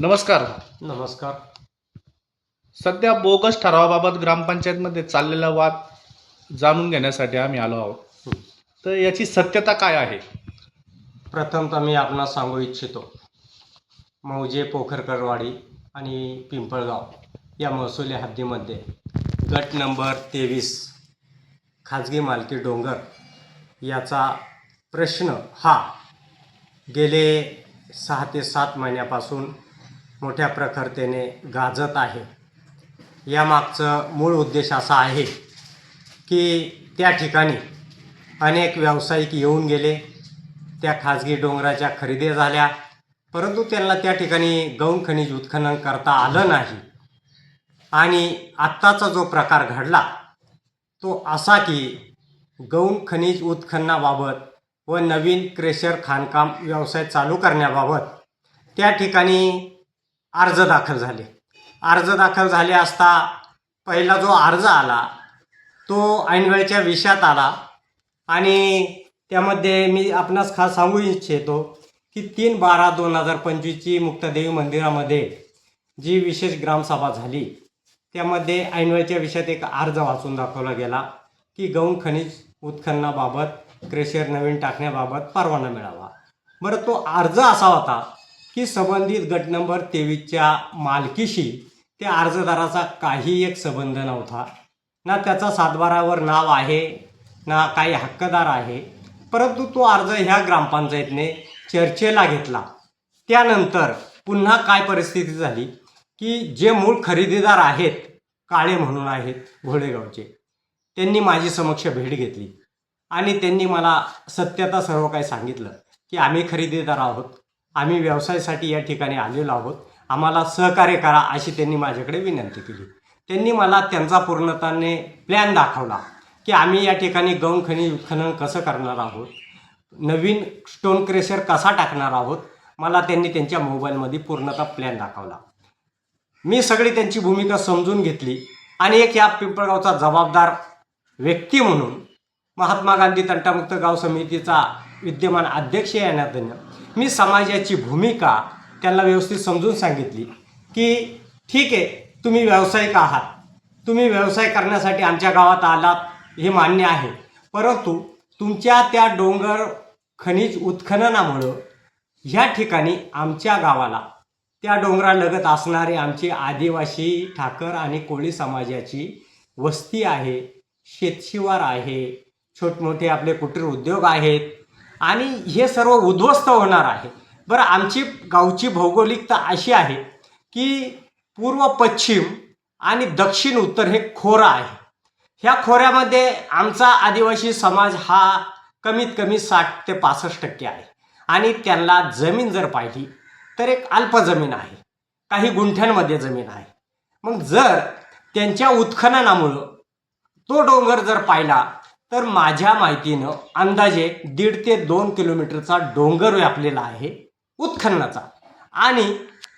नमस्कार. नमस्कार. सध्या बोगस ठरावाबाबत ग्रामपंचायतमध्ये चाललेला वाद जाणून घेण्यासाठी आम्ही आलो आहोत. तर याची सत्यता काय आहे? प्रथमतः मी आपणास सांगू इच्छितो, मौजे पोखरकरवाडी आणि पिंपळगाव या महसुली हद्दीमध्ये गट नंबर 23 खाजगी मालकी डोंगर याचा प्रश्न हा गेले 6 ते 7 महिन्यापासून मोठ्या प्रखरतेने गाजत आहे. यामागचं मूळ उद्देश असा आहे की त्या ठिकाणी अनेक व्यावसायिक येऊन गेले, त्या खाजगी डोंगराच्या खरेदी झाल्या, परंतु त्यांना त्या ठिकाणी गौण खनिज उत्खनन करता आलं नाही. आणि आत्ताचा जो प्रकार घडला तो असा की गौण खनिज उत्खननाबाबत व नवीन क्रेशर खाणकाम व्यवसाय चालू करण्याबाबत त्या ठिकाणी अर्ज दाखल झाले. अर्ज दाखल झाले असता पहिला जो अर्ज आला तो ऐनवेळच्या विषयात आला आणि त्यामध्ये मी आपणास खास सांगू इच्छितो की 3/12/2025ची मुक्तादेवी मंदिरामध्ये जी विशेष ग्रामसभा झाली त्यामध्ये ऐनवेळच्या विषयात एक अर्ज वाचून दाखवला गेला की गौण खनिज उत्खननाबाबत क्रेशर नवीन टाकण्याबाबत परवाना मिळावा. बरं, तो अर्ज असा होता की संबंधित गट नंबर 23च्या मालकीशी त्या अर्जदाराचा काही एक संबंध नव्हता. ना त्याचा सातबारावर नाव आहे ना काही हक्कदार आहे. परंतु तो अर्ज ह्या ग्रामपंचायतीने चर्चेला घेतला. त्यानंतर पुन्हा काय परिस्थिती झाली की जे मूळ खरेदीदार आहेत, काळे म्हणून आहेत घोडेगावचे, त्यांनी माझी समक्ष भेट घेतली आणि त्यांनी मला सत्यता सर्व काही सांगितलं की आम्ही खरेदीदार आहोत, आम्ही व्यवसायासाठी या ठिकाणी आलेलो आहोत, आम्हाला सहकार्य करा अशी त्यांनी माझ्याकडे विनंती केली. त्यांनी मला त्यांचा पूर्णपणे प्लॅन दाखवला की आम्ही या ठिकाणी गौण खनिज उत्खनन कसं करणार आहोत, नवीन स्टोन क्रेशर कसा टाकणार आहोत. मला त्यांनी त्यांच्या मोबाईलमध्ये पूर्णतः प्लॅन दाखवला. मी सगळी त्यांची भूमिका समजून घेतली आणि एक या पिंपळगावचा जबाबदार व्यक्ती म्हणून महात्मा गांधी तंटामुक्त गाव समितीचा विद्यमान अध्यक्ष या नात्यानं मी समाजाची भूमिका त्यांना व्यवस्थित समजून सांगितली की ठीक आहे, तुम्ही व्यावसायिक आहात, तुम्ही व्यवसाय करण्यासाठी आमच्या गावात आलात हे मान्य आहे, परंतु तुमच्या त्या डोंगर खनिज उत्खननामुळं ह्या ठिकाणी आमच्या गावाला त्या डोंगरालगत असणारे आमचे आदिवासी ठाकर आणि कोळी समाजाची वस्ती आहे, शेतशिवार आहे, छोटमोठे आपले कुटीर उद्योग आहेत आणि हे सर्व उद्ध्वस्त होणार आहे. बरं, आमची गावची भौगोलिकता अशी आहे की पूर्व पश्चिम आणि दक्षिण उत्तर हे खोरं आहे. ह्या खोऱ्यामध्ये आमचा आदिवासी समाज हा कमीत कमी 60 ते 65% आहे आणि त्यांना जमीन जर पाहिली तर एक अल्प जमीन आहे, काही गुंठ्यांमध्ये जमीन आहे. मग जर त्यांच्या उत्खननामुळं तो डोंगर जर पाहिला तर माझ्या माहितीनं अंदाजे 1.5 ते 2 किलोमीटरचा डोंगर व्यापलेला आहे उत्खननाचा आणि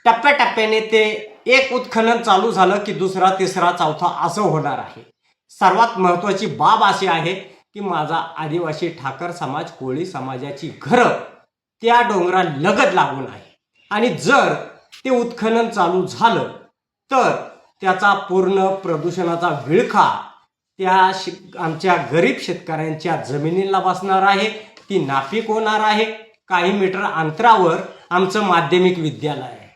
टप्प्याटप्प्याने ते एक उत्खनन चालू झालं की दुसरा, तिसरा, चौथा असं होणार आहे. सर्वात महत्त्वाची बाब अशी आहे की माझा आदिवासी ठाकर समाज, कोळी समाजाची घरं त्या डोंगरालगत लागून आहे आणि जर ते उत्खनन चालू झालं तर त्याचा पूर्ण प्रदूषणाचा विळखा त्या आमच्या गरीब शेतकऱ्यांच्या जमिनीला बसणार आहे, ती नापीक होणार आहे. काही मीटर अंतरावर आमचं माध्यमिक विद्यालय आहे,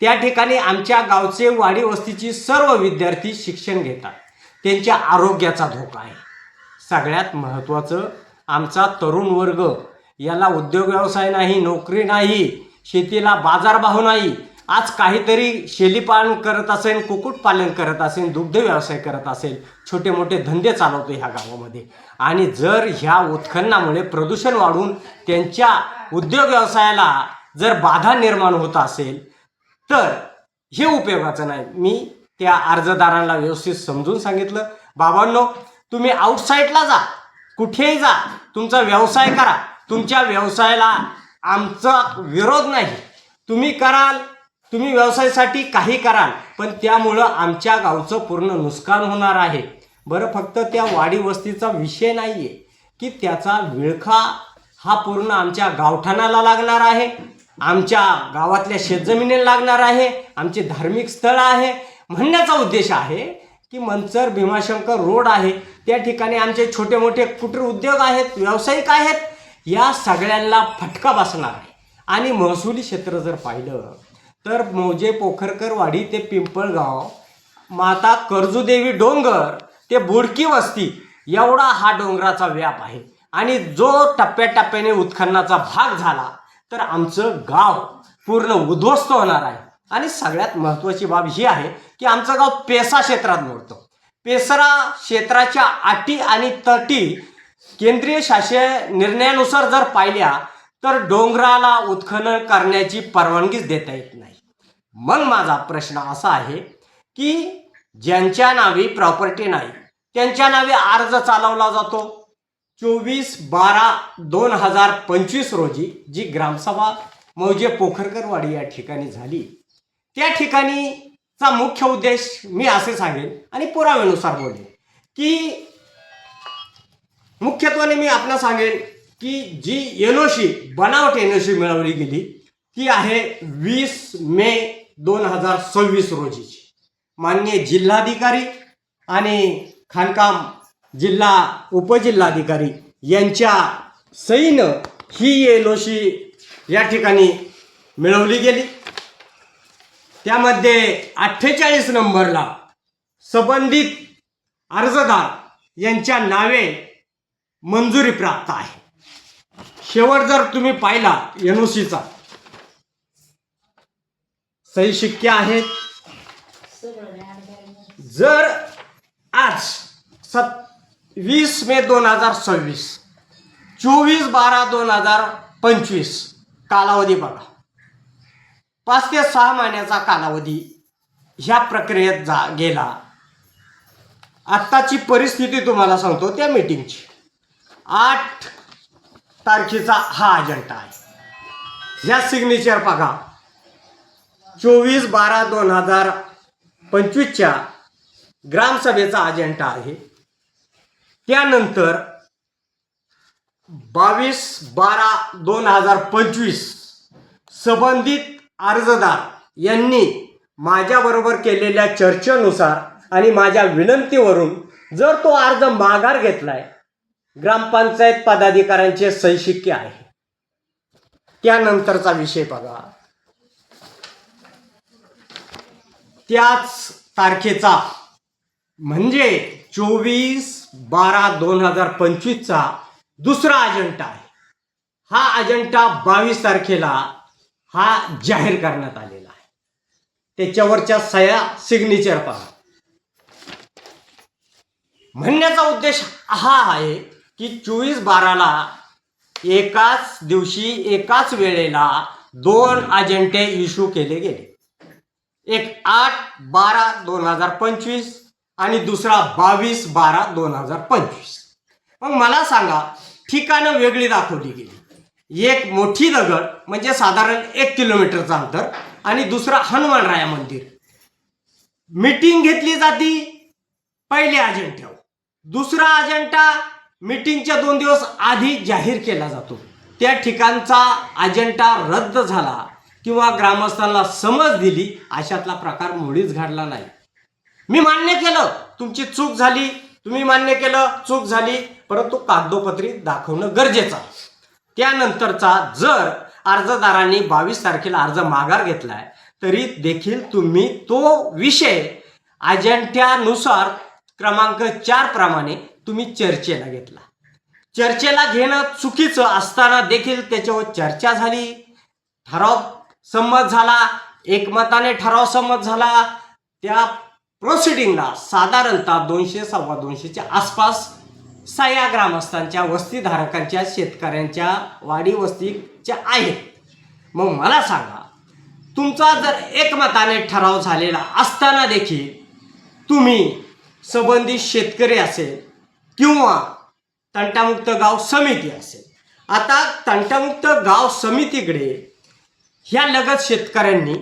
त्या ठिकाणी आमच्या गावचे वाडी वस्तीची सर्व विद्यार्थी शिक्षण घेतात, त्यांच्या आरोग्याचा धोका आहे. सगळ्यात महत्त्वाचं आमचा तरुण वर्ग याला उद्योग व्यवसाय नाही, नोकरी नाही, शेतीला बाजारभाव नाही. आज काहीतरी शेळीपालन करत असेल, कुक्कुटपालन करत असेल, दुग्ध व्यवसाय करत असेल, छोटे मोठे धंदे चालवतो ह्या गावामध्ये आणि जर ह्या उत्खननामुळे प्रदूषण वाढून त्यांच्या उद्योग व्यवसायाला जर बाधा निर्माण होत असेल तर हे उपयोगाचं नाही. मी त्या अर्जदारांना व्यवस्थित समजून सांगितलं, बाबांनो तुम्ही आउटसाईडला जा, कुठेही जा, तुमचा व्यवसाय करा, तुमच्या व्यवसायाला आमचा विरोध नाही, तुम्ही कराल, तुम्ही व्यवसायासाठी काही कराल, पण त्यामुळं आमच्या गावचं पूर्ण नुकसान होणार आहे. बरं, फक्त त्या वाडी वस्तीचा विषय नाही आहे की त्याचा विळखा हा पूर्ण आमच्या गावठाणाला लागणार आहे, आमच्या गावातल्या शेतजमिनीला लागणार आहे, आमचे धार्मिक स्थळ आहे. म्हणण्याचा उद्देश आहे की मंचर भीमाशंकर रोड आहे, त्या ठिकाणी आमचे छोटे मोठे कुटीर उद्योग आहेत, व्यावसायिक आहेत, या सगळ्यांना फटका बसणार आहे. आणि महसुली क्षेत्र जर पाहिलं तर मौजे पोखरकर वाडी ते पिंपळगाव, माता कर्जुदेवी डोंगर ते बुडकी वस्ती एवढा हा डोंगराचा व्याप आहे. आणि जो टप्प्याटप्प्याने उत्खननाचा भाग झाला तर आमचं गाव पूर्ण उद्ध्वस्त होणार आहे. आणि सगळ्यात महत्त्वाची बाब ही आहे की आमचं गाव पेसा क्षेत्रात मोडतं. पेसरा क्षेत्राच्या अटी आणि तटी केंद्रीय शासन निर्णयानुसार जर पाहिल्या तर डोंगराला उत्खनन करण्याची परवानगीच देता येत नाही. मग माझा प्रश्न असा आहे की ज्यांच्या नावे प्रॉपर्टी नाही त्यांच्या नावे अर्ज चालवला जातो. 24/12/2025 रोजी जी ग्रामसभा मौजे पोखरकरवाडी या ठिकाणी झाली, त्या ठिकाणीचा मुख्य उद्देश मी असे सांगेन आणि पुराव्यानुसार बोलेन की मुख्यत्वाने मी आपल्याला सांगेन की जी एनओसी बनावट एनओसी मिळवली गेली ती आहे 20 मे 2026 रोजीची. माननीय जिल्हाधिकारी आणि खाणकाम जिल्हा उपजिल्हाधिकारी यांच्या सहीनं ही एनओसी या ठिकाणी मिळवली गेली. त्यामध्ये 48 नंबरला संबंधित अर्जदार यांच्या नावे मंजुरी प्राप्त आहे. शेवट जर तुम्ही पाहिला एनओसीचा, सही शिक्के आहेत. जर आज 20 मे 2026 24/12/2025 कालावधी बघा, 5 ते 6 महिन्याचा कालावधी ह्या प्रक्रियेत गेला. आत्ताची परिस्थिती तुम्हाला सांगतो त्या मीटिंगची. 8 तारखेचा हा अजेंडा आहे. ह्या सिग्नेचर बघा, 24/12/2025च्या ग्रामसभेचा अजेंडा आहे. त्यानंतर 22/12/2025 संबंधित अर्जदार यांनी माझ्याबरोबर केलेल्या चर्चेनुसार आणि माझ्या विनंतीवरून जर तो अर्ज माघार घेतलाय, ग्रामपंचायत पदाधिकाऱ्यांचे सही शिक्के आहे. त्यानंतरचा विषय बघा, त्याच तारखेचा म्हणजे 24/12/2025चा दुसरा अजेंडा आहे. हा अजेंडा 22 तारखेला हा जाहीर करण्यात आलेला आहे. त्याच्यावरच्या सह्या सिग्नेचर पहा. म्हणण्याचा उद्देश हा आहे की 24/12ला एकाच दिवशी एकाच वेळेला 2 अजेंडे इश्यू केले गेले. एक 8/12/2025 आणि दुसरा 22/12/2025. मग मला सांगा, ठिकाणं वेगळी दाखवली गेली. एक मोठी दगड म्हणजे साधारण 1 किलोमीटरचं अंतर आणि दुसरा हनुमानराया मंदिर. मीटिंग घेतली जाती पहिल्या अजेंड्यावर. दुसरा अजेंडा मीटिंगच्या 2 दिवस आधी जाहीर केला जातो. त्या ठिकाणचा अजेंडा रद्द झाला किंवा ग्रामस्थांना समज दिली अशातला प्रकार मुळीच घडला नाही. मी मान्य केलं तुमची चूक झाली, तुम्ही मान्य केलं चूक झाली, परंतु कागदोपत्री दाखवणं गरजेचं आहे. त्यानंतरचा जर अर्जदारांनी 22 तारखेला अर्ज माघार घेतलाय तरी देखील तुम्ही तो विषय अजेंड्यानुसार क्रमांक 4 प्रमाणे तुम्ही चर्चेला घेतला. चर्चेला घेणं चुकीचं असताना देखील त्याच्यावर चर्चा झाली, ठराव संमत झाला, एकमताने ठराव संमत झाला. त्या प्रोसिडिंगला साधारणतः 200-225च्या आसपास सह्या ग्रामस्थांच्या, वस्तीधारकांच्या, शेतकऱ्यांच्या, वाडी वस्तीच्या आहेत. मग मला सांगा, तुमचा जर एकमताने ठराव झालेला असताना देखील तुम्ही संबंधित शेतकरी असेल किंवा तंटामुक्त गाव समिती असेल, आता तंटामुक्त गाव समितीकडे ह्या लगत शेतकऱ्यांनी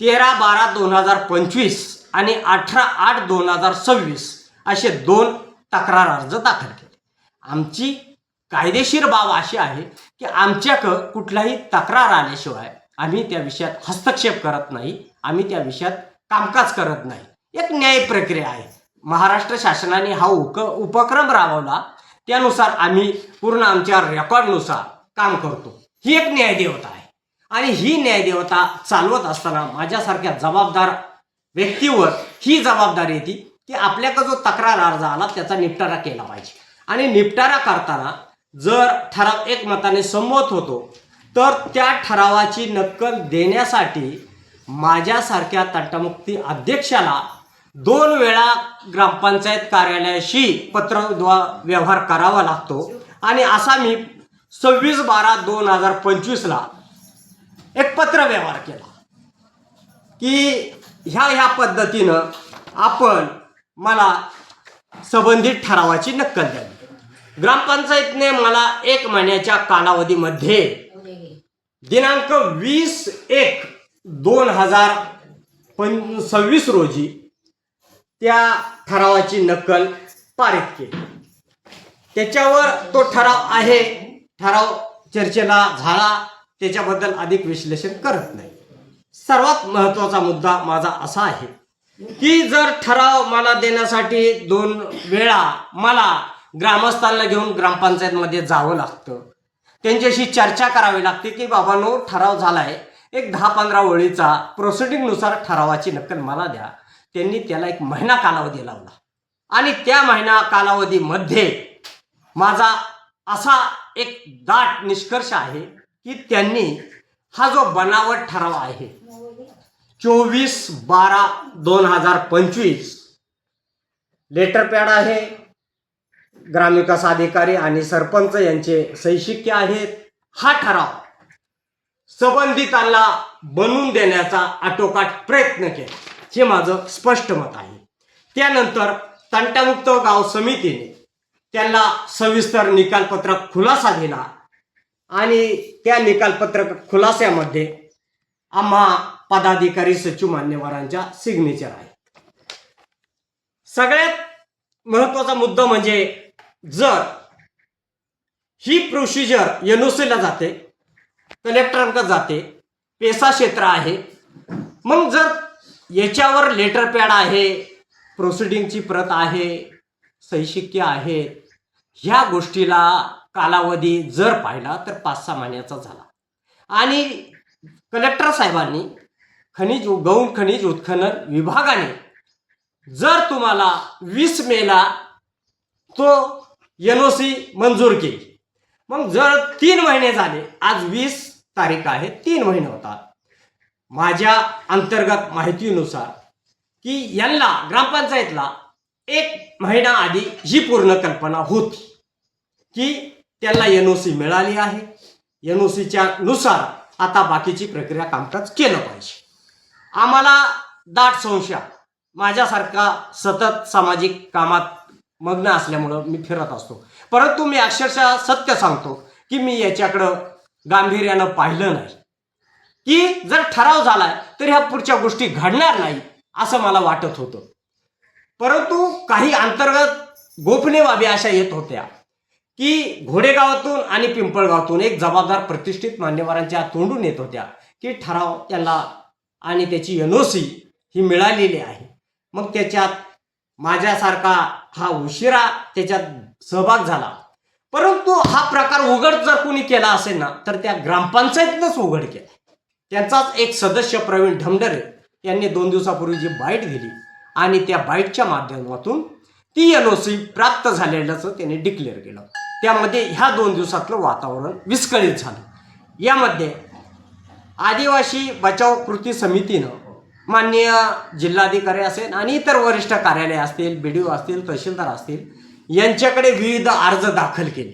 13/12/2025 आणि 18/8/2026 असे 2 तक्रार अर्ज दाखल केले. आमची कायदेशीर बाब अशी आहे की आमच्याकडं कुठलाही तक्रार आल्याशिवाय आम्ही त्या विषयात हस्तक्षेप करत नाही, आम्ही त्या विषयात कामकाज करत नाही. एक न्याय प्रक्रिया आहे. महाराष्ट्र शासनाने हा उपक्रम राबवला, त्यानुसार आम्ही पूर्ण आमच्या रेकॉर्डनुसार काम करतो. ही एक न्यायदेवता आहे आणि ही न्यायदेवता चालवत असताना माझ्यासारख्या जबाबदार व्यक्तीवर ही जबाबदारी येते की आपल्याकडे जो तक्रार अर्ज आला त्याचा निपटारा केला पाहिजे. आणि निपटारा करताना जर ठराव एकमताने संमत होतो तर त्या ठरावाची नक्कल देण्यासाठी माझ्यासारख्या तंटामुक्ती अध्यक्षाला 2 वेळा ग्रामपंचायत कार्यालयाशी पत्र व्यवहार करावा लागतो. आणि असा मी 26/12/2025 एक पत्र व्यवहार केला की ह्या पद्धतीनं आपण मला संबंधित ठरावाची नक्कल द्यावी. ग्रामपंचायतने मला 1 महिन्याच्या कालावधीमध्ये दिनांक 20/1/2026 रोजी त्या ठरावाची नक्कल पारित केली. त्याच्यावर तो ठराव चर्चेला झाला, त्याच्याबद्दल अधिक विश्लेषण करत नाही. सर्वात महत्त्वाचा मुद्दा माझा असा आहे की जर ठराव मला देण्यासाठी 2 वेळा मला ग्रामस्थांना घेऊन ग्रामपंचायतमध्ये जावं लागतं, त्यांच्याशी चर्चा करावी लागते की बाबांनो ठराव झालाय, एक 10-15 ओळीचा प्रोसिडिंगनुसार ठरावाची नक्कल मला द्या. त्यांनी त्याला 1 महिना कालावधी लावला आणि त्या महिना कालावधीमध्ये माझा असा एक दाट निष्कर्ष आहे की त्यांनी हा जो बनावट ठराव आहे 24/12/2025 लेटर पॅड आहे, ग्रामविकास अधिकारी आणि सरपंच यांचे सही शिक्के आहेत. हा ठराव संबंधितांना बनवून देण्याचा आटोकाट प्रयत्न केला, हे माझं स्पष्ट मत आहे. त्यानंतर तंटामुक्त गाव समितीने त्यांना सविस्तर निकालपत्रक खुलासा दिला आणि त्या निकालपत्रक खुलास्यामध्ये आम्हा पदाधिकारी सचिव मान्यवरांच्या सिग्नेचर आहेत. सगळ्यात महत्त्वाचा मुद्दा म्हणजे जर ही प्रोसिजर एनओसीला जाते, कलेक्टरांकडे जाते, पेसा क्षेत्र आहे, मग जर याच्यावर लेटर पॅड आहे, प्रोसिडिंगची प्रत आहे, सही शिक्के आहेत, ह्या गोष्टीला कालावधी जर पाहिला तर 5-6 महिन्याचा झाला. आणि कलेक्टर साहेबांनी गौण खनिज उत्खनन विभागाने जर तुम्हाला 20 मेला तो एनओसी मंजूर केली, मग जर 3 महिने झाले, आज 20 तारीख आहे, 3 महिने होतात. माझ्या अंतर्गत माहितीनुसार की यांना ग्रामपंचायतला 1 महिना आधी ही पूर्ण कल्पना होती की त्यांना एनओसी मिळाली आहे, एनओसीच्या नुसार आता बाकीची प्रक्रिया कामकाज केलं पाहिजे. आम्हाला दाट संशय, माझ्यासारखा सतत सामाजिक कामात मग्न असल्यामुळं मी फिरत असतो, परंतु मी अक्षरशः सत्य सांगतो की मी याच्याकडं गांभीर्यानं पाहिलं नाही की जर ठराव झालाय तर ह्या पुढच्या गोष्टी घडणार नाही असं मला वाटत होतं. परंतु काही अंतर्गत गोपनीय बाबी अशा येत होत्या की घोडेगावातून आणि पिंपळगावातून एक जबाबदार प्रतिष्ठित मान्यवरांच्या तोंडून येत होत्या की ठराव त्यांना आणि त्याची एनओसी ही मिळालेली आहे. मग त्याच्यात माझ्यासारखा हा उशिरा त्याच्यात सहभाग झाला, परंतु हा प्रकार उघड जर कोणी केला असेल ना तर त्या ग्रामपंचायतीनंच उघड केला. त्यांचाच एक सदस्य प्रवीण ढमढरे यांनी 2 दिवसापूर्वी जी बाईट दिली आणि त्या बाईटच्या माध्यमातून ती एनओसी प्राप्त झालेल्याचं त्यांनी डिक्लेअर केलं. त्यामध्ये ह्या 2 दिवसातलं वातावरण विस्कळीत झालं. यामध्ये आदिवासी बचाव कृती समितीनं माननीय जिल्हाधिकारी असेल आणि इतर वरिष्ठ कार्यालय असतील, BDO असतील, तहसीलदार असतील, यांच्याकडे विविध अर्ज दाखल केले.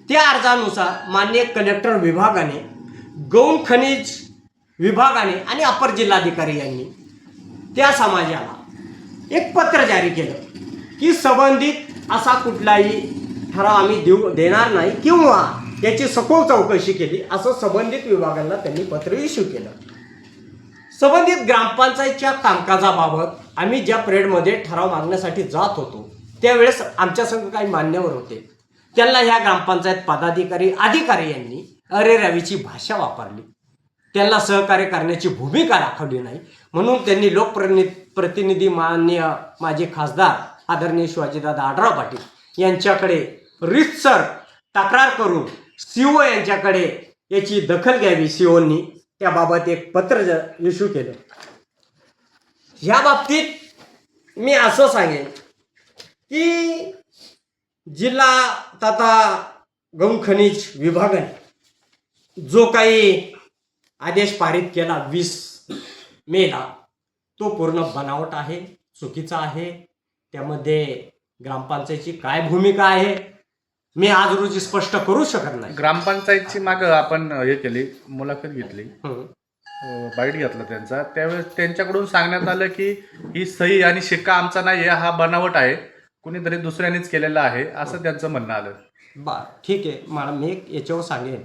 त्या अर्जानुसार माननीय कलेक्टर विभागाने, गौण खनिज विभागाने आणि अपर जिल्हाधिकारी यांनी त्या समाजाला एक पत्र जारी केलं की संबंधित असा कुठलाही ठराव आम्ही देणार नाही किंवा याची सखोल चौकशी केली असं संबंधित विभागांना त्यांनी पत्र इश्यू केलं. संबंधित ग्रामपंचायतच्या कामकाजाबाबत आम्ही ज्या परेडमध्ये ठराव मागण्यासाठी जात होतो त्यावेळेस आमच्या संघ काही मान्यवर होते, त्यांना ह्या ग्रामपंचायत पदाधिकारी अधिकारी यांनी अरेरावीची भाषा वापरली. त्यांना सहकार्य करण्याची भूमिका दाखवली नाही. म्हणून त्यांनी प्रतिनिधी माननीय माजी खासदार आदरणीय शिवाजीदादा आढराव पाटील यांच्याकडे रीतसर तक्रार करून सीओ यांच्याकडे याची दखल घ्यावी. सीओनी त्याबाबत एक पत्र इश्यू केलं. ह्या बाबतीत मी असं सांगेन की जिल्हा तथा गौण खनिज विभागाने जो काही आदेश पारित केला 20 मेला, तो पूर्ण बनावट आहे, चुकीचा आहे. त्यामध्ये ग्रामपंचायतीची काय भूमिका आहे मी आज रोजी स्पष्ट करू शकत नाही. ग्रामपंचायतची मागं आपण हे केली, मुलाखत घेतली, बाईट घेतला त्यांचा. त्यावेळेस त्यांच्याकडून सांगण्यात आलं की ही सही आणि शिक्का आमचा नाही आहे, हा बनावट आहे, कुणीतरी दुसऱ्यानेच केलेला आहे, असं त्यांचं म्हणणं आलं. ठीक आहे. मला मी याच्यावर सांगेन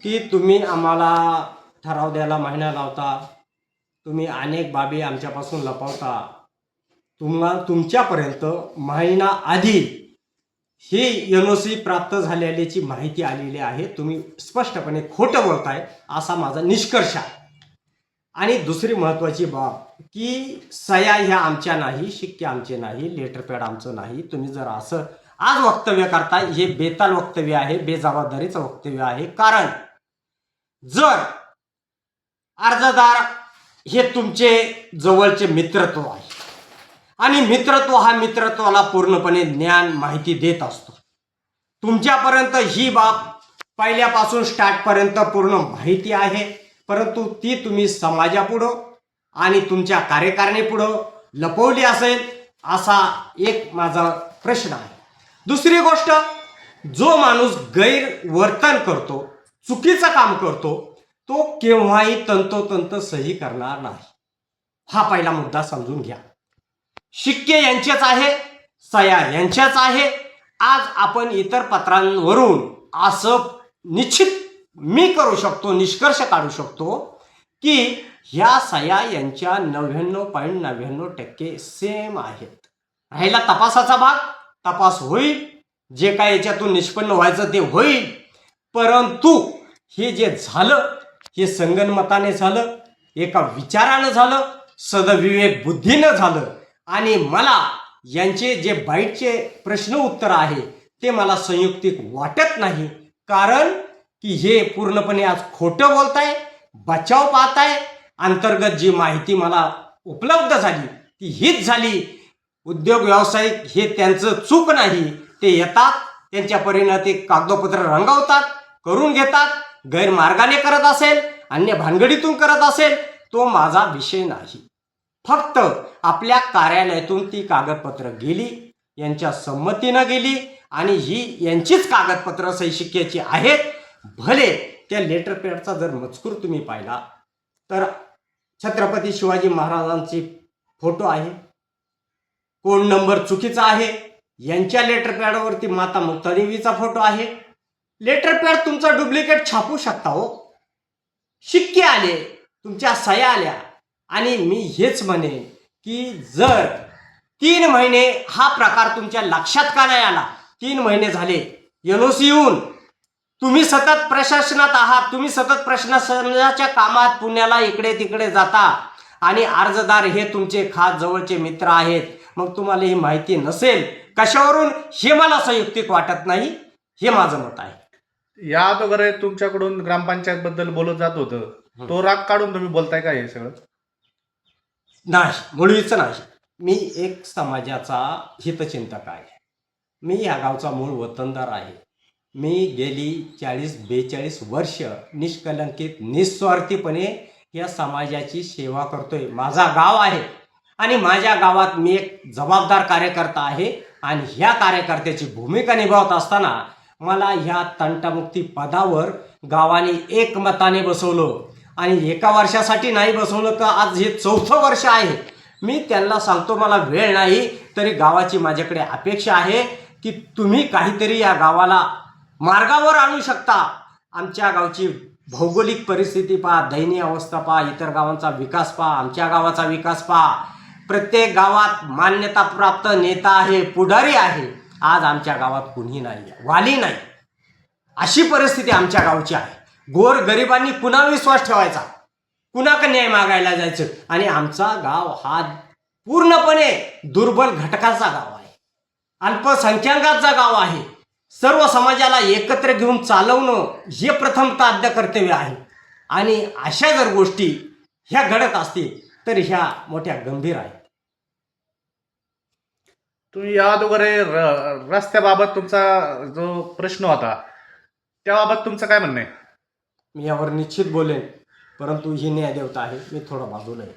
की तुम्ही आम्हाला ठराव द्यायला महिना लावता, तुम्ही अनेक बाबी आमच्यापासून लपवता. तुमच्यापर्यंत महिना आधी ही NOC प्राप्त झालेल्याची माहिती आलेली आहे. तुम्ही स्पष्टपणे खोटं बोलताय असा माझा निष्कर्ष आहे. आणि दुसरी महत्त्वाची बाब की सह्या ह्या आमच्या नाही, शिक्के आमचे नाही, लेटरपॅड आमचं नाही. तुम्ही जर असं आज वक्तव्य करताय, हे बेताल वक्तव्य आहे, बेजबाबदारीचं वक्तव्य आहे. कारण जर अर्जदार हे तुमचे जवळचे मित्रत्व आहे आणि मित्रत्व हा मित्रत्वाला पूर्णपणे ज्ञान माहिती देत असतो. तुमच्यापर्यंत ही बाब पहिल्यापासून स्टार्टपर्यंत पूर्ण माहिती आहे, परंतु ती तुम्ही समाजापुढं आणि तुमच्या कार्यकारिणीपुढं लपवली असेल असा एक माझा प्रश्न आहे. दुसरी गोष्ट, जो माणूस गैरवर्तन करतो, चुकीचं काम करतो, तो केव्हाही तंतोतंत सही करणार नाही. हा पहिला मुद्दा समजून घ्या. शिक्के यांचेच आहे, सह्या यांच्याच आहे. आज आपण इतर पत्रांवरून असं निश्चित मी करू शकतो, निष्कर्ष काढू शकतो की ह्या सह्या यांच्या 99.99% सेम आहेत. राहिला तपासाचा भाग, तपास होईल, जे काय याच्यातून निष्पन्न व्हायचं ते होईल. परंतु हे जे झालं हे संगनमताने झालं, एका विचारानं झालं, सदविवेक बुद्धीनं झालं. आणि मला यांचे जे बाईटचे प्रश्न उत्तर आहे ते मला संयुक्तिक वाटत नाही. कारण की हे पूर्णपणे आज खोटं बोलताय, बचाव पाहताय. अंतर्गत जी माहिती मला उपलब्ध झाली ती हीच झाली. उद्योग व्यावसायिक हे त्यांचं चूक नाही, ते येतात, त्यांच्या परीनं ते कागदपत्र रंगवतात, करून घेतात. गैरमार्गाने करत असेल, अन्य भानगडीतून करत असेल, तो माझा विषय नाही. फक्त आपल्या कार्यालयातून ती कागदपत्र गेली, यांच्या संमतीनं गेली आणि ही यांचीच कागदपत्र सही शिक्क्याची आहेत. भले त्या लेटरपॅडचा जर मजकूर तुम्ही पाहिला तर छत्रपती शिवाजी महाराजांचे फोटो आहे, कोड नंबर चुकीचा आहे. यांच्या लेटरपॅडवरती माता मुक्तादेवीचा फोटो आहे. लेटरपॅड तुमचा डुप्लिकेट छापू शकता हो. शिक्के आले, तुमच्या सह्या आल्या. आणि मी हेच म्हणेन की जर 3 महिने हा प्रकार तुमच्या लक्षात का नाही आला, 3 महिने झाले NOC येऊन, तुम्ही सतत प्रशासनात आहात, तुम्ही सतत प्रशासनाच्या कामात पुण्याला इकडे तिकडे जाता आणि अर्जदार हे तुमचे खास जवळचे मित्र आहेत, मग तुम्हाला ही माहिती नसेल कशावरून, हे मला संयुक्तिक वाटत नाही. हे माझं मत आहे. या अगोदर तुमच्याकडून ग्रामपंचायत बद्दल बोलत जात होतं, तो राग काढून तुम्ही बोलताय का हे सगळं? नाही, मुळीच नाही. मी एक समाजाचा हितचिंतक आहे. मी या गावचा मूळ वतनदार आहे. मी गेली 40-42 वर्ष निष्कलंकित निस्वार्थीपणे या समाजाची सेवा करतोय. माझा गाव आहे आणि माझ्या गावात मी एक जबाबदार कार्यकर्ता आहे आणि ह्या कार्यकर्त्याची भूमिका निभावत असताना मला ह्या तंटामुक्ती पदावर गावाने एकमताने बसवलं आणि एका वर्षासाठी नाही बसवलं तर आज हे 4थं वर्ष आहे. मी त्यांना सांगतो मला वेळ नाही, तरी गावाची माझ्याकडे अपेक्षा आहे की तुम्ही काहीतरी या गावाला मार्गावर आणू शकता. आमच्या गावची भौगोलिक परिस्थिती पहा, दयनीय अवस्था पहा, इतर गावांचा विकास पहा, आमच्या गावाचा विकास पहा. प्रत्येक गावात मान्यताप्राप्त नेता आहे, पुढारी आहे. आज आमच्या गावात कुणी नाही, वाली नाही, अशी परिस्थिती आमच्या गावची आहे. गोर गरिबांनी पुन्हा विश्वास ठेवायचा, कुणाकडे न्याय मागायला जायचं. आणि आमचा गाव हा पूर्णपणे दुर्बल घटकाचा गाव आहे, अल्पसंख्याकाचा गाव आहे. सर्व समाजाला एकत्र घेऊन चालवणं हे प्रथमतः आद्य कर्तव्य आहे. आणि अशा जर गोष्टी ह्या घडत असतील तर ह्या मोठ्या गंभीर आहेत. तुम्ही या अगोदर रस्त्याबाबत तुमचा जो प्रश्न होता त्याबाबत तुमचं काय म्हणणं आहे? मी यावर निश्चित बोलेन, परंतु ही न्यायदेवता आहे, मी थोडा बाजूला आहे.